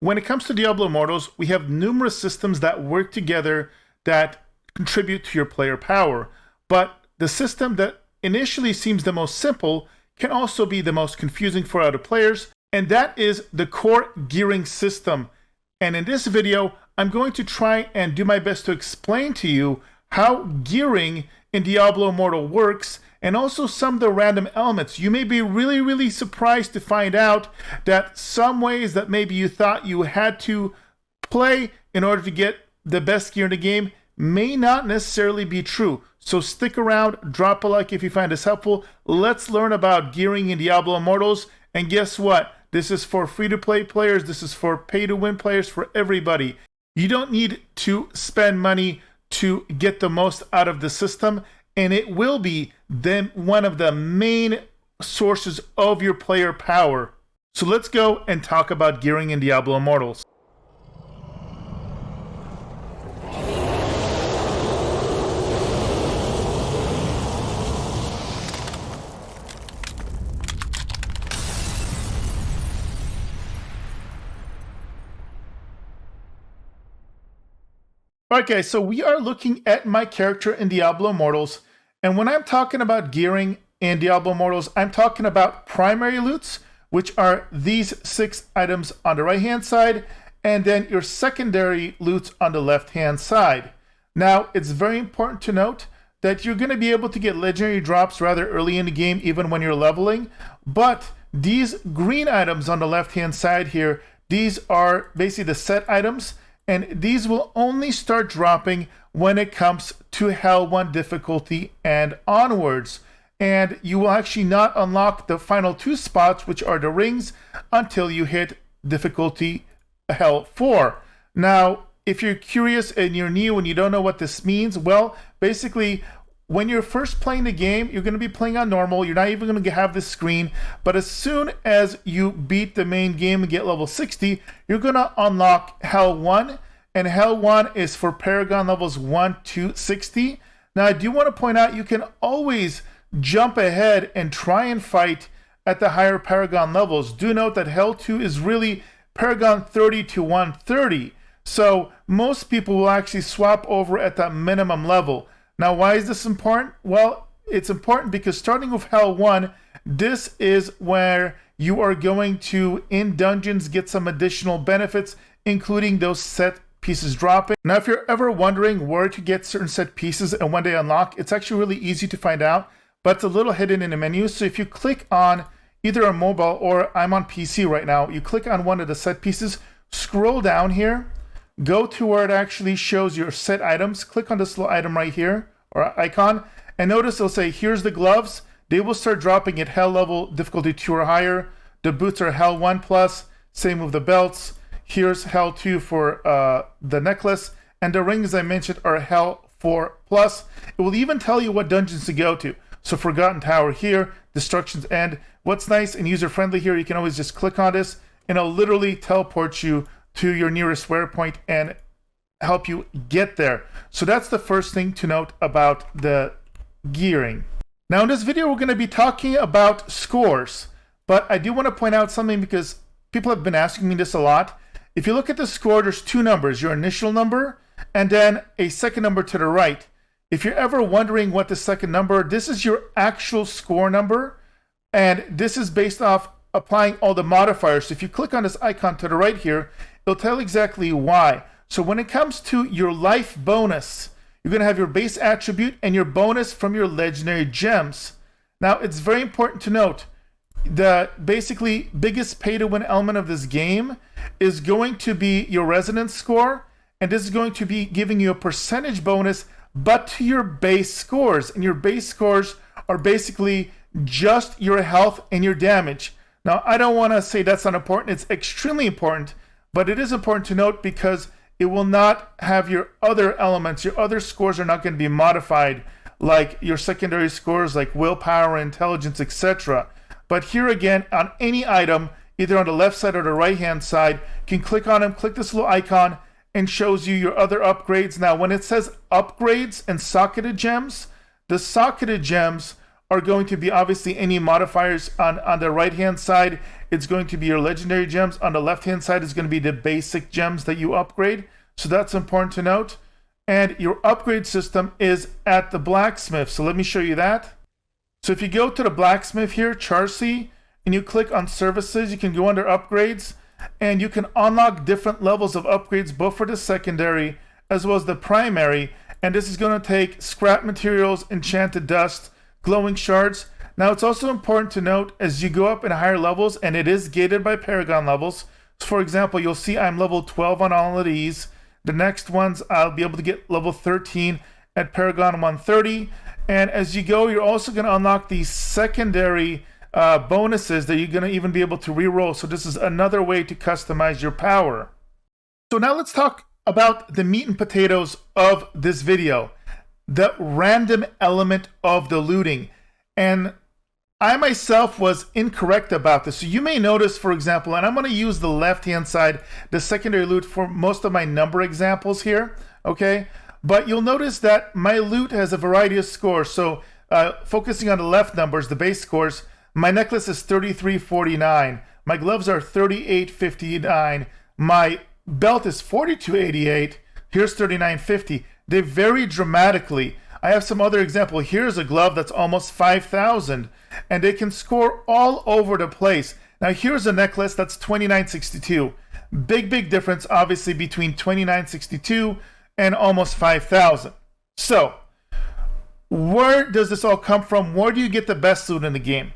When it comes to Diablo Immortals, we have numerous systems that work together that contribute to your player power. But the system that initially seems the most simple can also be the most confusing for other players, and that is the core gearing system. And in this video, I'm going to try and do my best to explain to you how gearing in Diablo Immortal works, and also some of the random elements. You may be really surprised to find out that some ways that maybe you thought you had to play in order to get the best gear in the game may not necessarily be true. So stick around, drop a like if you find this helpful. Let's learn about gearing in Diablo Immortals. And guess what? This is for free-to-play players. This is for pay-to-win players, for everybody. You don't need to spend money to get the most out of the system, and it will be one of the main sources of your player power. So let's go and talk about gearing in Diablo Immortals. Okay, so we are looking at my character in Diablo Immortals, and when I'm talking about gearing in Diablo Immortals, I'm talking about primary loots, which are these 6 items on the right-hand side, and then your secondary loots on the left-hand side. Now, it's very important to note that you're going to be able to get legendary drops rather early in the game, even when you're leveling, but these green items on the left-hand side here, these are basically the set items, and these will only start dropping when it comes to Hell 1 difficulty and onwards. And you will actually not unlock the final 2 spots, which are the rings, until you hit difficulty Hell 4. Now, if you're curious and you're new and you don't know what this means, well, basically, when you're first playing the game, you're going to be playing on normal. You're not even going to have this screen. But as soon as you beat the main game and get level 60, you're going to unlock Hell 1. And Hell 1 is for Paragon levels 1 to 60. Now, I do want to point out you can always jump ahead and try and fight at the higher Paragon levels. Do note that Hell 2 is really Paragon 30 to 130. So most people will actually swap over at that minimum level. Now, why is this important? Well, it's important because starting with Hell 1, this is where you are going to, in dungeons, get some additional benefits, including those set pieces dropping. Now, if you're ever wondering where to get certain set pieces and when they unlock, it's actually really easy to find out, but it's a little hidden in the menu. So if you click on either a mobile, or I'm on PC right now, you click on one of the set pieces, scroll down here, go to where it actually shows your set items, click on this little item right here, or icon, and notice it'll say, here's the gloves. They will start dropping at Hell level difficulty 2 or higher. The boots are Hell 1 plus, same with the belts. Here's Hell 2 for the necklace, and the rings I mentioned are Hell 4 plus. It will even tell you what dungeons to go to. So Forgotten Tower here, Destruction's End. What's nice and user-friendly here, you can always just click on this, and it'll literally teleport you to your nearest waypoint and help you get there. So that's the first thing to note about the gearing. Now in this video, we're going to be talking about scores, but I do want to point out something because people have been asking me this a lot. If you look at the score, there's 2 numbers, your initial number and then a second number to the right. If you're ever wondering what the second number, this is your actual score number, and this is based off applying all the modifiers. So if you click on this icon to the right here, it'll tell exactly why. So when it comes to your life bonus, you're going to have your base attribute and your bonus from your legendary gems. Now, it's very important to note, the basically biggest pay-to-win element of this game is going to be your resonance score, and this is going to be giving you a percentage bonus, but to your base scores. And your base scores are basically just your health and your damage. Now, I don't want to say that's not important. It's extremely important, but it is important to note because it will not have your other elements. Your other scores are not going to be modified, like your secondary scores like willpower, intelligence, etc. But here again, on any item, either on the left side or the right hand side, you can click on them, click this little icon, and shows you your other upgrades. Now, when it says upgrades and socketed gems, the socketed gems are going to be obviously any modifiers on the right hand side, it's going to be your legendary gems. On the left-hand side is going to be the basic gems that you upgrade. So that's important to note. And your upgrade system is at the blacksmith. So let me show you that. So if you go to the blacksmith here, Charcy, and you click on services, you can go under upgrades, and you can unlock different levels of upgrades, both for the secondary as well as the primary. And this is going to take scrap materials, enchanted dust, glowing shards. Now it's also important to note as you go up in higher levels, and it is gated by Paragon levels. So for example, you'll see I'm level 12 on all of these. The next ones I'll be able to get level 13 at Paragon 130. And as you go, you're also going to unlock these secondary bonuses that you're going to even be able to reroll. So this is another way to customize your power. So now let's talk about the meat and potatoes of this video, the random element of the looting. And I myself was incorrect about this. So you may notice, for example, and I'm going to use the left-hand side, the secondary loot for most of my number examples here, okay? But you'll notice that my loot has a variety of scores. So focusing on the left numbers, the base scores, my necklace is 3349. My gloves are 3859. My belt is 4288. Here's 3950. They vary dramatically. I have some other example. Here's a glove that's almost 5,000, and they can score all over the place. Now here's a necklace that's 2962. Big difference, obviously, between 2962 and almost 5,000. So where does this all come from? Where do you get the best loot in the game?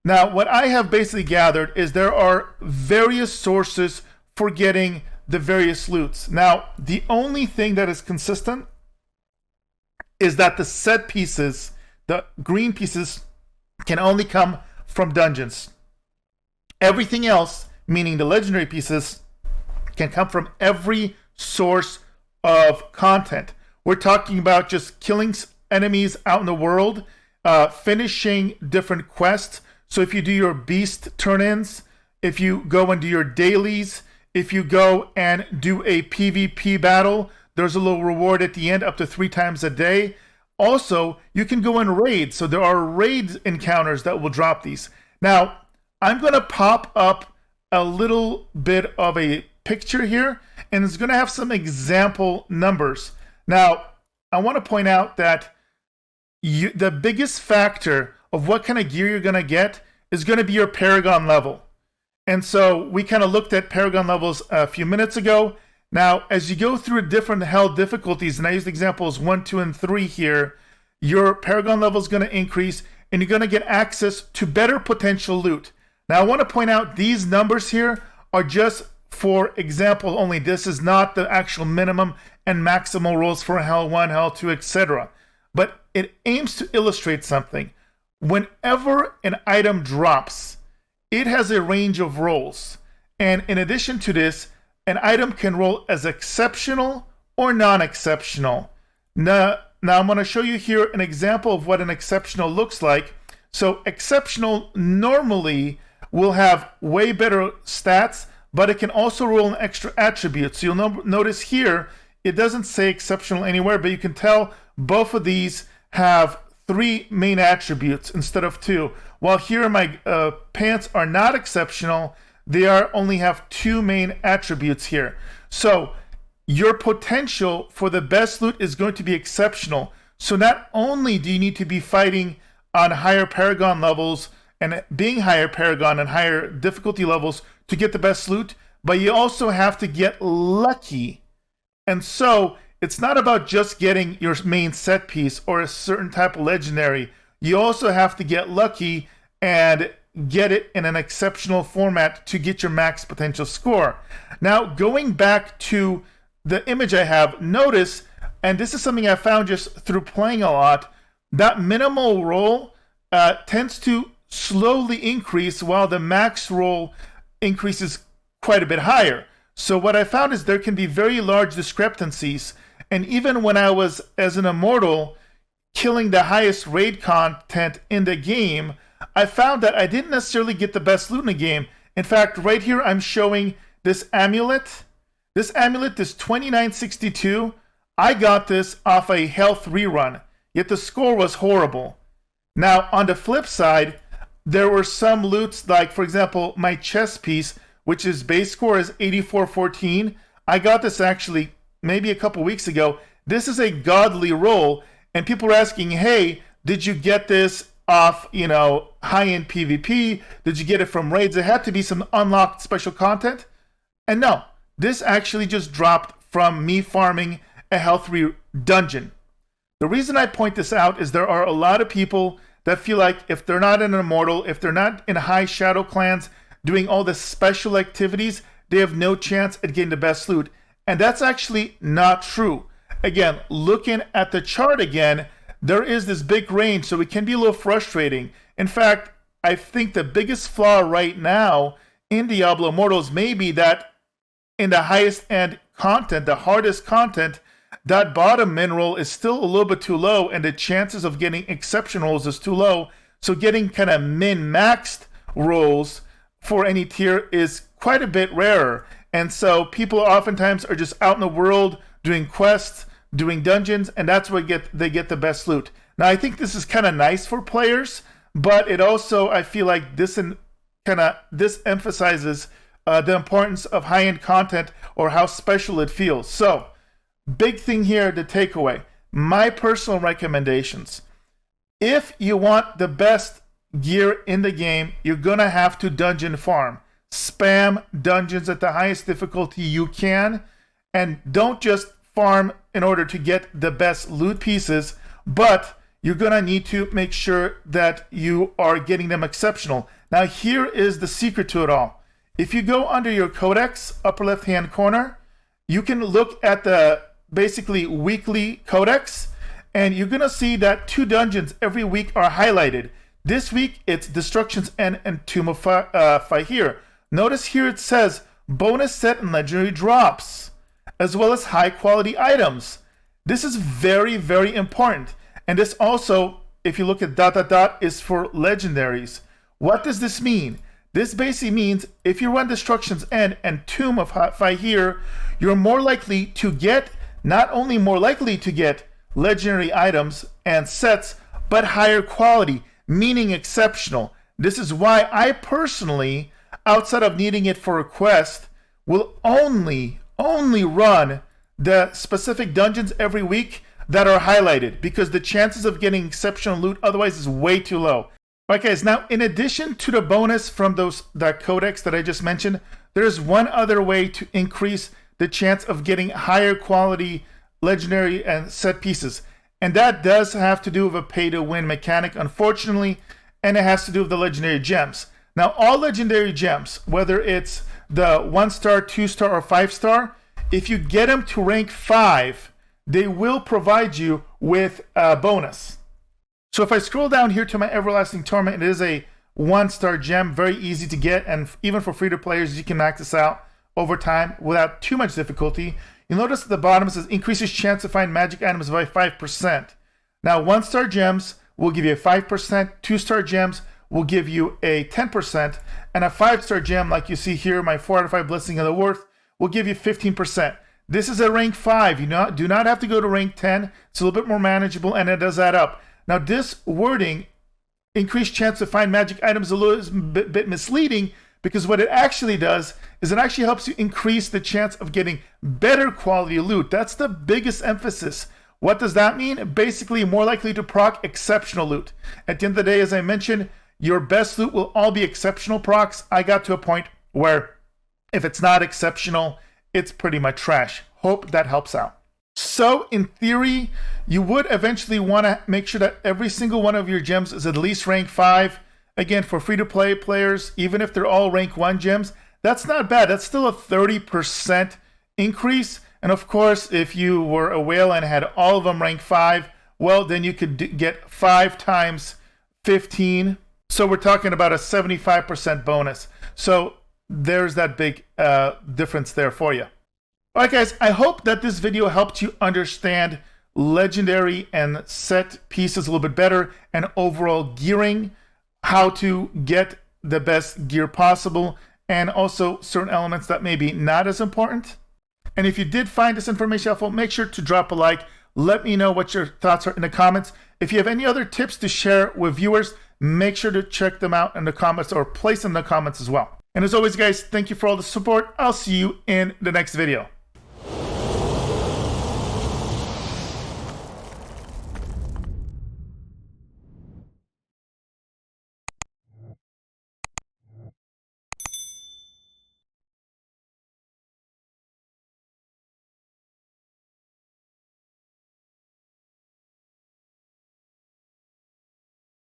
Now, what I have basically gathered is there are various sources for getting the various loots. Now, the only thing that is consistent is that the set pieces, the green pieces, can only come from dungeons. Everything else, meaning the legendary pieces, can come from every source of content. We're talking about just killing enemies out in the world, finishing different quests. So if you do your beast turn-ins, if you go and do your dailies, if you go and do a PvP battle, there's a little reward at the end, up to 3 times a day. Also, you can go and raid. So there are raid encounters that will drop these. Now, I'm going to pop up a little bit of a picture here, and it's going to have some example numbers. Now, I want to point out that the biggest factor of what kind of gear you're going to get is going to be your Paragon level. And so we kind of looked at Paragon levels a few minutes ago. Now, as you go through different hell difficulties, and I used examples 1, 2, and 3 here, your Paragon level is going to increase, and you're going to get access to better potential loot. Now, I want to point out these numbers here are just for example only. This is not the actual minimum and maximal rolls for Hell 1, Hell 2, etc. But it aims to illustrate something. Whenever an item drops, it has a range of rolls. And in addition to this, an item can roll as exceptional or non-exceptional. Now I'm going to show you here an example of what an exceptional looks like. So exceptional normally will have way better stats, but it can also roll an extra attribute. So you'll notice here, it doesn't say exceptional anywhere, but you can tell both of these have 3 main attributes instead of 2. While here my pants are not exceptional, they only have 2 main attributes here. So your potential for the best loot is going to be exceptional. So not only do you need to be fighting on higher Paragon levels and being higher Paragon and higher difficulty levels to get the best loot, but you also have to get lucky. And so it's not about just getting your main set piece or a certain type of legendary. You also have to get lucky and get it in an exceptional format to get your max potential score. Now, going back to the image I have, notice, and this is something I found just through playing a lot, that minimal roll tends to slowly increase while the max roll increases quite a bit higher. So what I found is there can be very large discrepancies. And even when I was, as an immortal, killing the highest raid content in the game, I found that I didn't necessarily get the best loot in the game. In fact, right here I'm showing this amulet. This amulet is 2962. I got this off a health rerun, yet the score was horrible. Now, on the flip side, there were some loots, like for example, my chess piece, which is base score is 8414. I got this actually maybe a couple weeks ago. This is a godly roll, and people are asking, hey, did you get this off, high-end PvP? Did you get it from raids? There had to be some unlocked special content. And no, this actually just dropped from me farming a health dungeon. The reason I point this out is there are a lot of people that feel like if they're not in an Immortal, if they're not in high shadow clans doing all the special activities, they have no chance at getting the best loot. And that's actually not true. Again, looking at the chart again, there is this big range, so it can be a little frustrating. In fact, I think the biggest flaw right now in Diablo Immortals may be that in the highest end content, the hardest content, that bottom mineral is still a little bit too low, and the chances of getting exception rolls is too low. So getting kind of min-maxed rolls for any tier is quite a bit rarer. And so people oftentimes are just out in the world doing quests, doing dungeons, and that's where they get the best loot. Now, I think this is kind of nice for players, but it also, I feel like this emphasizes the importance of high-end content or how special it feels. So, big thing here, the takeaway. My personal recommendations. If you want the best gear in the game, you're going to have to dungeon farm. Spam dungeons at the highest difficulty you can, and don't just farm in order to get the best loot pieces, but you're going to need to make sure that you are getting them exceptional. Now, here is the secret to it all. If you go under your Codex, upper left-hand corner, you can look at the basically weekly Codex, and you're going to see that 2 dungeons every week are highlighted. This week, it's Destruction's End and Tomb of Fahir. Notice here it says bonus set and legendary drops, as well as high-quality items. This is very, very important. And this also, if you look at ... is for legendaries. What does this mean? This basically means if you run Destruction's End and Tomb of Fahir, you're more likely to get, not only more likely to get legendary items and sets, but higher quality, meaning exceptional. This is why I personally, outside of needing it for a quest, will only run the specific dungeons every week that are highlighted, because the chances of getting exceptional loot otherwise is way too low. Alright guys, now in addition to the bonus from that Codex that I just mentioned, there's one other way to increase the chance of getting higher quality legendary and set pieces. And that does have to do with a pay-to-win mechanic, unfortunately, and it has to do with the legendary gems. Now, all legendary gems, whether it's the 1-star, 2-star, or 5-star, if you get them to rank 5, they will provide you with a bonus. So if I scroll down here to my Everlasting Torment, it is a 1-star gem, very easy to get, and even for free-to-players, you can max this out over time without too much difficulty. You'll notice at the bottom it says increases chance to find magic items by 5%. Now, 1-star gems will give you a 5%, 2-star gems will give you a 10%, and a 5-star gem, like you see here, my 4 out of 5 Blessing of the Worth, will give you 15%. This is a rank 5. You do not have to go to rank 10. It's a little bit more manageable, and it does add up. Now, this wording, increased chance to find magic items, a little bit misleading, because what it actually does is it actually helps you increase the chance of getting better quality loot. That's the biggest emphasis. What does that mean? Basically, more likely to proc exceptional loot. At the end of the day, as I mentioned, your best loot will all be exceptional procs. I got to a point where if it's not exceptional, it's pretty much trash. Hope that helps out. So, in theory, you would eventually want to make sure that every single one of your gems is at least rank 5. Again, for free-to-play players, even if they're all rank 1 gems, that's not bad. That's still a 30% increase. And of course, if you were a whale and had all of them rank 5, well, then you could get 5 times 15. So we're talking about a 75% bonus. So there's that big difference there for you. All right, guys, I hope that this video helped you understand legendary and set pieces a little bit better, and overall gearing, how to get the best gear possible, and also certain elements that may be not as important. And if you did find this information helpful, make sure to drop a like. Let me know what your thoughts are in the comments. If you have any other tips to share with viewers, make sure to check them out in the comments or place in the comments as well. And as always, guys, thank you for all the support. I'll see you in the next video.